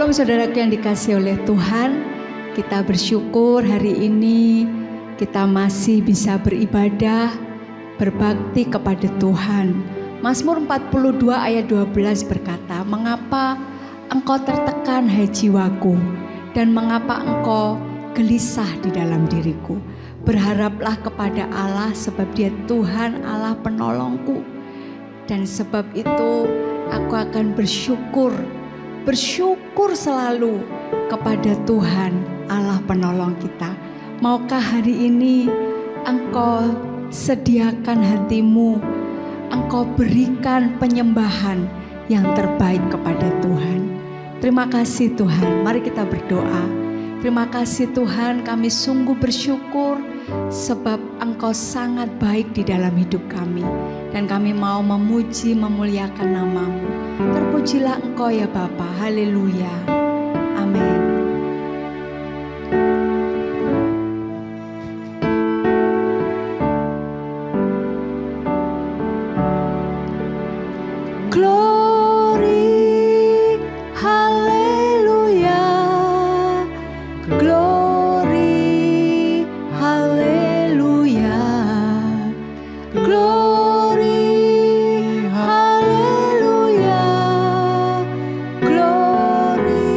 Shalom saudaraku yang dikasihi oleh Tuhan. Kita bersyukur hari ini kita masih bisa beribadah, berbakti kepada Tuhan. Mazmur 42 ayat 12 berkata, "Mengapa engkau tertekan hai jiwaku, dan mengapa engkau gelisah di dalam diriku? Berharaplah kepada Allah, sebab Dia Tuhan Allah penolongku. Dan sebab itu aku akan bersyukur selalu kepada Tuhan Allah penolong kita." Maukah hari ini engkau sediakan hatimu, engkau berikan penyembahan yang terbaik kepada Tuhan. Terima kasih Tuhan, mari kita berdoa. Terima kasih Tuhan, kami sungguh bersyukur sebab Engkau sangat baik di dalam hidup kami. Dan kami mau memuji, memuliakan nama-Mu. Terpujilah Engkau ya Bapa. Haleluya. Amin. Glory, haleluya. Glory, haleluya. Glory, haleluya. Glory,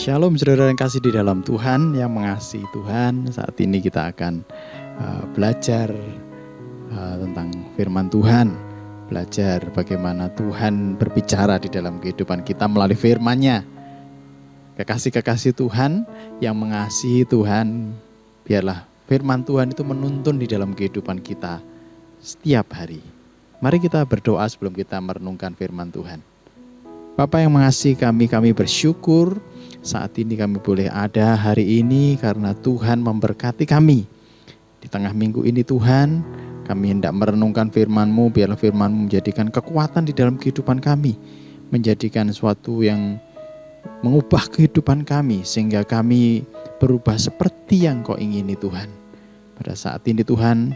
Shalom saudara yang kasih di dalam Tuhan, yang mengasihi Tuhan. Saat ini kita akan belajar tentang firman Tuhan. Belajar bagaimana Tuhan berbicara di dalam kehidupan kita melalui firman-Nya. Kekasih-kekasih Tuhan yang mengasihi Tuhan, biarlah firman Tuhan itu menuntun di dalam kehidupan kita setiap hari. Mari kita berdoa sebelum kita merenungkan firman Tuhan. Bapa yang mengasihi kami bersyukur saat ini kami boleh ada hari ini karena Tuhan memberkati kami. Di tengah minggu ini Tuhan, kami hendak merenungkan firman-Mu, biarlah firman-Mu menjadikan kekuatan di dalam kehidupan kami, menjadikan sesuatu yang mengubah kehidupan kami, sehingga kami berubah seperti yang Kau ingini Tuhan. Pada saat ini Tuhan,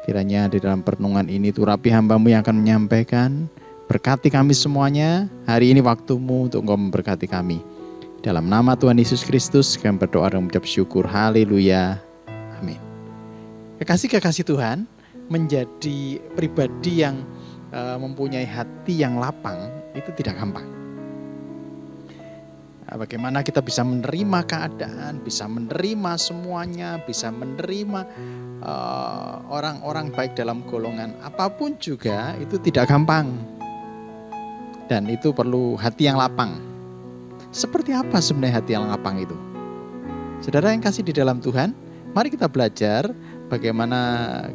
kiranya di dalam perenungan ini Turapi hamba-Mu yang akan menyampaikan, berkati kami semuanya, hari ini waktu-Mu untuk Engkau memberkati kami. Dalam nama Tuhan Yesus Kristus, kami berdoa dan mengucap syukur. Haleluya. Amin. Kekasih-kekasih Tuhan, menjadi pribadi yang mempunyai hati yang lapang, itu tidak gampang. Bagaimana kita bisa menerima keadaan, bisa menerima semuanya, bisa menerima orang-orang baik dalam golongan apapun juga, itu tidak gampang. Dan itu perlu hati yang lapang. Seperti apa sebenarnya hati yang lapang itu? Saudara yang kasih di dalam Tuhan, mari kita belajar bagaimana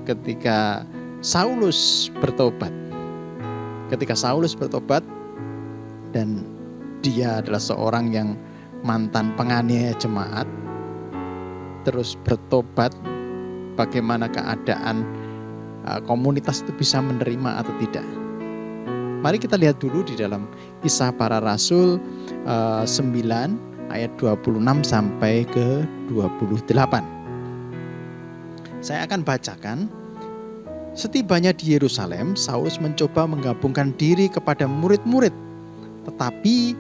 ketika Saulus bertobat. Ketika Saulus bertobat dan dia adalah seorang yang mantan penganiaya jemaat, terus bertobat, bagaimana keadaan komunitas itu bisa menerima atau tidak. Mari kita lihat dulu di dalam Kisah Para Rasul 9 ayat 26 sampai ke 28. Saya akan bacakan. Setibanya di Yerusalem, Saulus mencoba menggabungkan diri kepada murid-murid, tetapi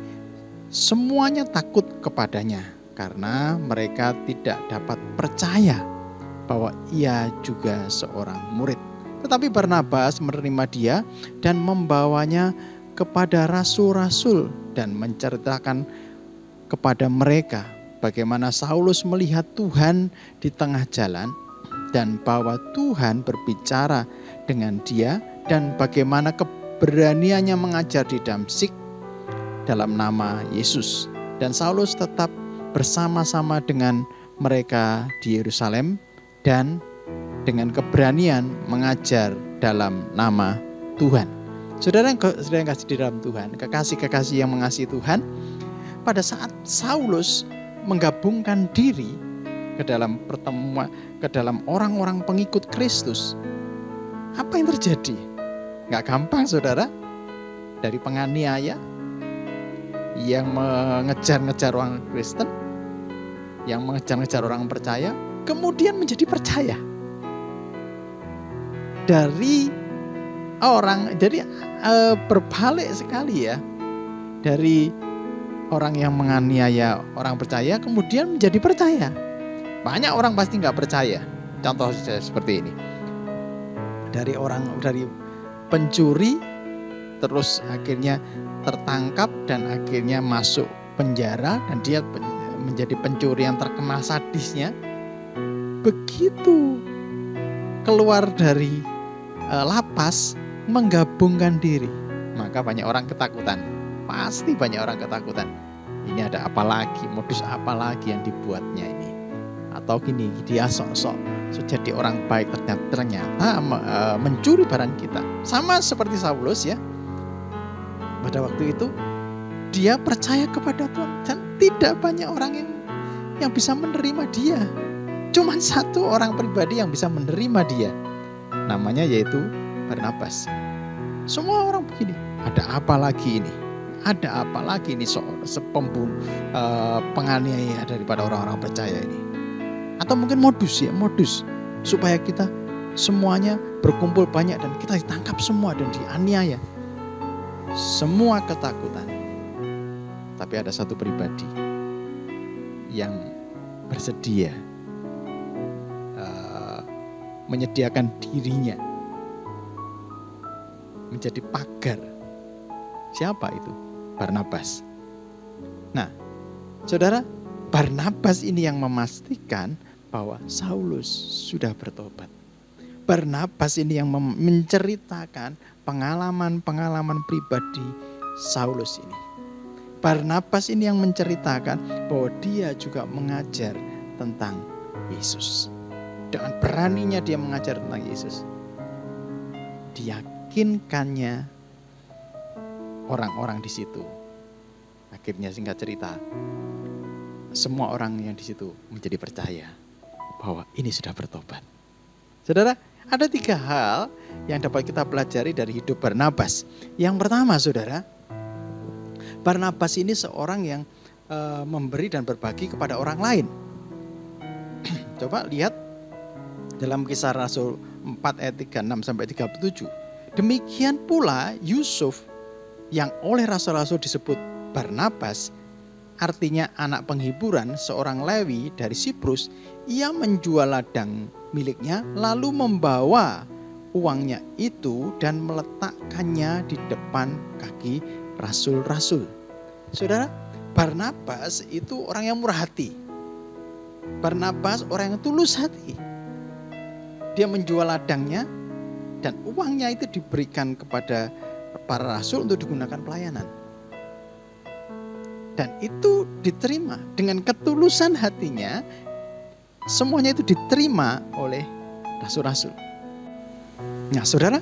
semuanya takut kepadanya karena mereka tidak dapat percaya bahwa ia juga seorang murid. Tetapi Barnabas menerima dia dan membawanya kepada rasul-rasul dan menceritakan kepada mereka bagaimana Saulus melihat Tuhan di tengah jalan dan bahwa Tuhan berbicara dengan dia dan bagaimana keberaniannya mengajar di Damsyik dalam nama Yesus. Dan Saulus tetap bersama-sama dengan mereka di Yerusalem dan dengan keberanian mengajar dalam nama Tuhan. Saudara yang kasih di dalam Tuhan, kekasih-kekasih yang mengasihi Tuhan, pada saat Saulus menggabungkan diri ke dalam pertemuan, ke dalam orang-orang pengikut Kristus, apa yang terjadi? Gak gampang saudara. Dari penganiaya yang mengejar-ngejar orang Kristen, yang mengejar-ngejar orang percaya, kemudian menjadi percaya. Dari orang, jadi berbalik sekali ya. Dari orang yang menganiaya orang percaya, kemudian menjadi percaya. Banyak orang pasti nggak percaya. Contoh seperti ini. Dari pencuri, terus akhirnya tertangkap dan akhirnya masuk penjara dan dia menjadi pencuri yang terkenal sadisnya. Begitu keluar dari lapas, menggabungkan diri, maka banyak orang ketakutan. Pasti banyak orang ketakutan. Ini ada apa lagi, modus apa lagi yang dibuatnya ini? Atau gini, dia sok-sok jadi orang baik, ternyata mencuri barang kita. Sama seperti Saulus ya. Pada waktu itu dia percaya kepada Tuhan dan tidak banyak orang yang bisa menerima dia. Cuma satu orang pribadi yang bisa menerima dia. Namanya yaitu Barnabas. Semua orang begini, ada apa lagi ini? Ada apa lagi ini sepembunuh penganiaya daripada orang-orang percaya ini? Atau mungkin modus supaya kita semuanya berkumpul banyak dan kita ditangkap semua dan dianiaya. Semua ketakutan. Tapi ada satu pribadi yang bersedia menyediakan dirinya menjadi pagar. Siapa itu? Barnabas. Nah, saudara, Barnabas ini yang memastikan bahwa Saulus sudah bertobat. Barnabas ini yang menceritakan pengalaman-pengalaman pribadi Saulus ini. Barnabas ini yang menceritakan bahwa dia juga mengajar tentang Yesus. Dengan beraninya dia mengajar tentang Yesus, diyakinkannya orang-orang di situ. Akhirnya singkat cerita, semua orang yang di situ menjadi percaya bahwa ini sudah bertobat. Saudara, ada 3 hal yang dapat kita pelajari dari hidup Barnabas. Yang pertama, saudara, Barnabas ini seorang yang memberi dan berbagi kepada orang lain. Coba lihat dalam Kisah Rasul 4 ayat 36 sampai 37. Demikian pula Yusuf yang oleh rasul-rasul disebut Barnabas, artinya anak penghiburan, seorang Lewi dari Siprus. Ia menjual ladang miliknya lalu membawa uangnya itu dan meletakkannya di depan kaki rasul-rasul. Saudara, Barnabas itu orang yang murah hati. Barnabas orang yang tulus hati. Dia menjual ladangnya dan uangnya itu diberikan kepada para rasul untuk digunakan pelayanan. Dan itu diterima dengan ketulusan hatinya. Semuanya itu diterima oleh rasul-rasul. Nah, saudara,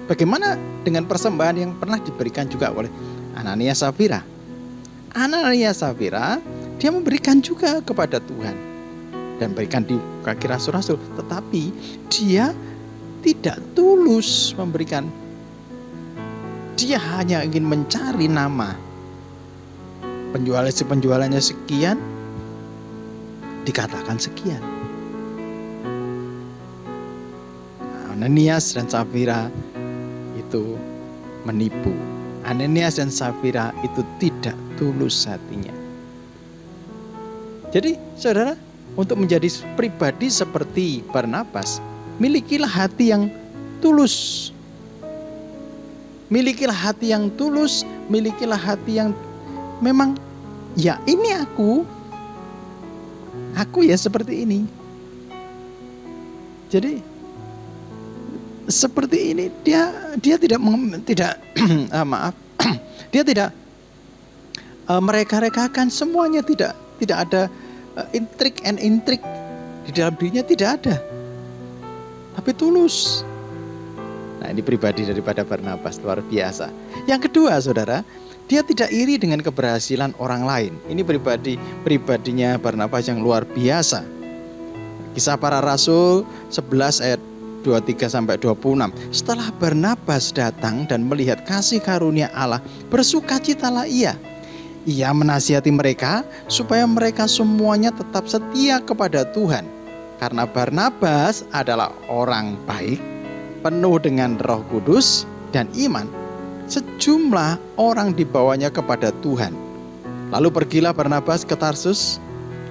bagaimana dengan persembahan yang pernah diberikan juga oleh Ananias Safira? Ananias Safira, dia memberikan juga kepada Tuhan dan berikan di kaki rasul-rasul, tetapi dia tidak tulus memberikan. Dia hanya ingin mencari nama. Penjualannya sekian, dikatakan sekian. Ananias dan Safira itu menipu. Ananias dan Safira itu tidak tulus hatinya. Jadi, saudara, untuk menjadi pribadi seperti Barnabas, milikilah hati yang tulus. Milikilah hati yang tulus, milikilah hati yang memang, ya ini aku ya seperti ini. Jadi seperti ini dia tidak dia tidak mereka-rekakan semuanya, tidak ada intrik di dalam dirinya, tidak ada, tapi tulus. Nah, ini pribadi daripada Barnabas, luar biasa. Yang kedua, saudara, dia tidak iri dengan keberhasilan orang lain. Ini pribadinya Barnabas yang luar biasa. Kisah Para Rasul 11 ayat 23 sampai 26. Setelah Barnabas datang dan melihat kasih karunia Allah, bersukacitalah ia. Ia menasihati mereka supaya mereka semuanya tetap setia kepada Tuhan. Karena Barnabas adalah orang baik, penuh dengan Roh Kudus dan iman. Sejumlah orang dibawanya kepada Tuhan. Lalu pergilah Barnabas ke Tarsus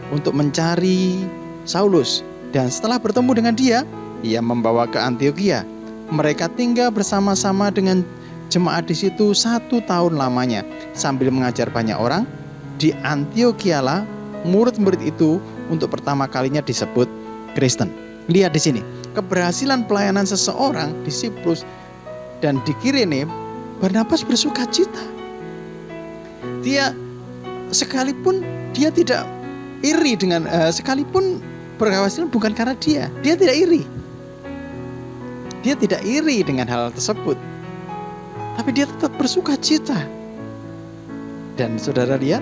untuk mencari Saulus. Dan setelah bertemu dengan dia, ia membawa ke Antiokhia. Mereka tinggal bersama-sama dengan jemaat di situ 1 tahun lamanya, sambil mengajar banyak orang. Di Antiochialah murid-murid itu untuk pertama kalinya disebut Kristen. Lihat di sini, keberhasilan pelayanan seseorang di Siprus dan di Kirene, Barnabas bersukacita. Dia sekalipun dia tidak iri dengan sekalipun berhasil bukan karena dia tidak iri. Dia tidak iri dengan hal tersebut. Tapi dia tetap bersukacita. Dan saudara lihat,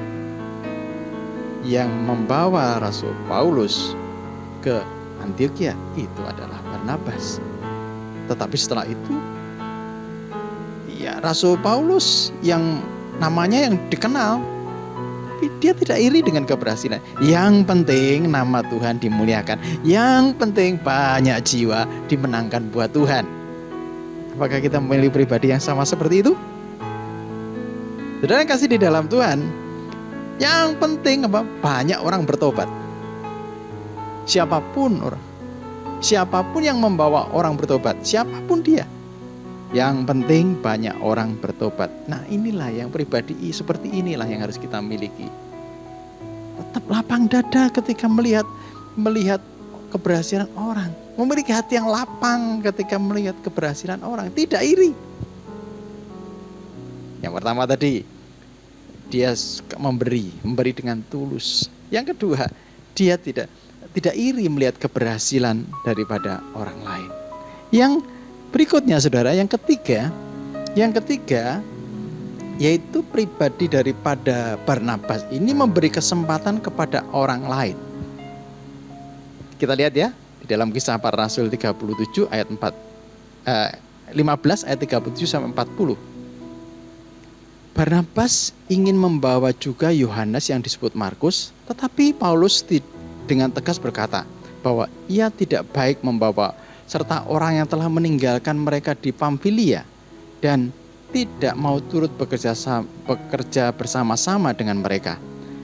yang membawa Rasul Paulus ke Antiokhia itu adalah Barnabas. Tetapi setelah itu, ya Rasul Paulus yang namanya yang dikenal, tapi dia tidak iri dengan keberhasilan. Yang penting nama Tuhan dimuliakan. Yang penting banyak jiwa dimenangkan buat Tuhan. Apakah kita memilih pribadi yang sama seperti itu? Saudara yang kasih di dalam Tuhan, yang penting apa? Banyak orang bertobat. Siapapun yang membawa orang bertobat, siapapun dia, yang penting banyak orang bertobat. Nah, inilah yang pribadi seperti inilah yang harus kita miliki. tetap lapang dada ketika melihat keberhasilan orang. Memiliki hati yang lapang ketika melihat keberhasilan orang, tidak iri. Yang pertama tadi, dia memberi dengan tulus. Yang kedua, dia tidak iri melihat keberhasilan daripada orang lain. Yang berikutnya saudara, yang ketiga yaitu pribadi daripada Barnabas ini memberi kesempatan kepada orang lain. Kita lihat ya, di dalam Kisah Para Rasul 37 ayat 15 ayat 37 sampai 40. Barnabas ingin membawa juga Yohanes yang disebut Markus, tetapi Paulus dengan tegas berkata bahwa ia tidak baik membawa serta orang yang telah meninggalkan mereka di Pamfilia dan tidak mau turut bekerja bersama-sama dengan mereka.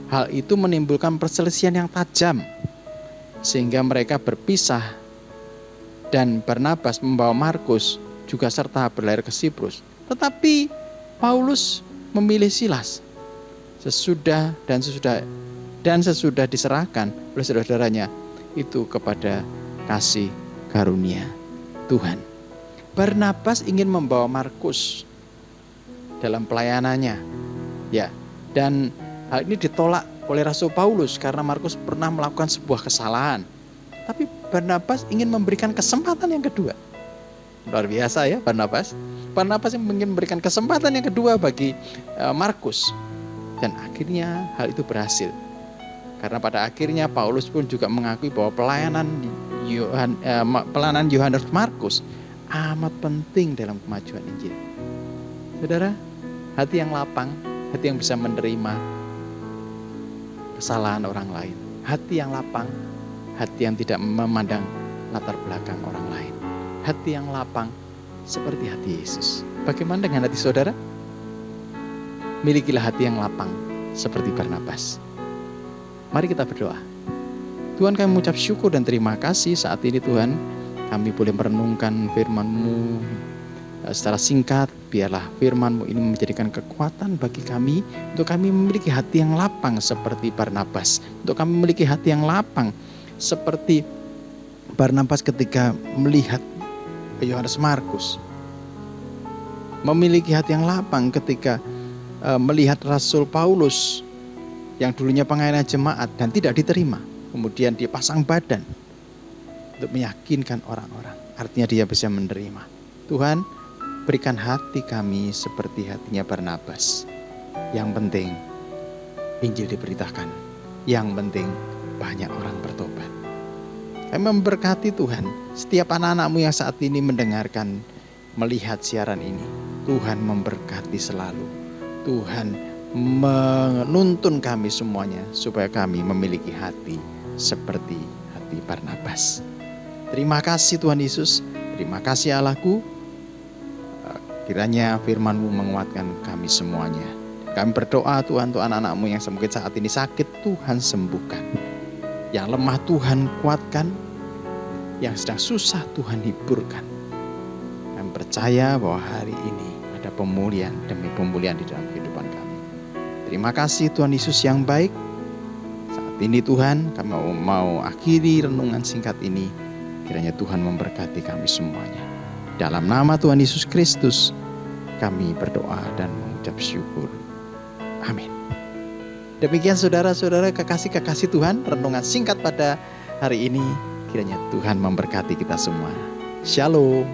Hal itu menimbulkan perselisihan yang tajam sehingga mereka berpisah, dan Barnabas membawa Markus juga serta berlayar ke Siprus. Tetapi Paulus memilih Silas sesudah diserahkan oleh saudara-saudaranya itu kepada kasih karunia Tuhan. Barnabas ingin membawa Markus dalam pelayanannya, ya, dan hal ini ditolak oleh Rasul Paulus karena Markus pernah melakukan sebuah kesalahan. Tapi Barnabas ingin memberikan kesempatan yang kedua. Luar biasa ya Barnabas. Barnabas yang ingin memberikan kesempatan yang kedua bagi Markus, dan akhirnya hal itu berhasil. Karena pada akhirnya Paulus pun juga mengakui bahwa pelayanan Yohanes Markus amat penting dalam kemajuan Injil. Saudara, hati yang lapang, hati yang bisa menerima kesalahan orang lain, hati yang lapang, hati yang tidak memandang latar belakang orang lain, hati yang lapang seperti hati Yesus. Bagaimana dengan hati saudara? Milikilah hati yang lapang seperti Barnabas. Mari kita berdoa. Tuhan, kami mengucap syukur dan terima kasih saat ini Tuhan, kami boleh merenungkan firman-Mu secara singkat. Biarlah firman-Mu ini menjadikan kekuatan bagi kami, untuk kami memiliki hati yang lapang seperti Barnabas, untuk kami memiliki hati yang lapang seperti Barnabas ketika melihat Yohanes Markus, memiliki hati yang lapang ketika melihat Rasul Paulus yang dulunya pengayaan jemaat dan tidak diterima, kemudian dia pasang badan untuk meyakinkan orang-orang, artinya dia bisa menerima. Tuhan, berikan hati kami seperti hatinya Barnabas. Yang penting Injil diberitakan, yang penting banyak orang bertobat. Kami memberkati Tuhan setiap anak-anak-Mu yang saat ini mendengarkan, melihat siaran ini. Tuhan memberkati selalu. Tuhan menuntun kami semuanya supaya kami memiliki hati seperti hati Barnabas. Terima kasih Tuhan Yesus, terima kasih Allahku. Kiranya firman-Mu menguatkan kami semuanya. Kami berdoa Tuhan untuk anak-anak-Mu yang mungkin saat ini sakit, Tuhan sembuhkan. Yang lemah Tuhan kuatkan, yang sedang susah Tuhan hiburkan. Kami percaya bahwa hari ini ada pemulihan demi pemulihan di dalam kehidupan kami. Terima kasih Tuhan Yesus yang baik. Saat ini Tuhan, kami mau akhiri renungan singkat ini. Kiranya Tuhan memberkati kami semuanya. Dalam nama Tuhan Yesus Kristus, kami berdoa dan mengucap syukur. Amin. Demikian saudara-saudara kekasih-kekasih Tuhan, renungan singkat pada hari ini. Kiranya Tuhan memberkati kita semua. Shalom.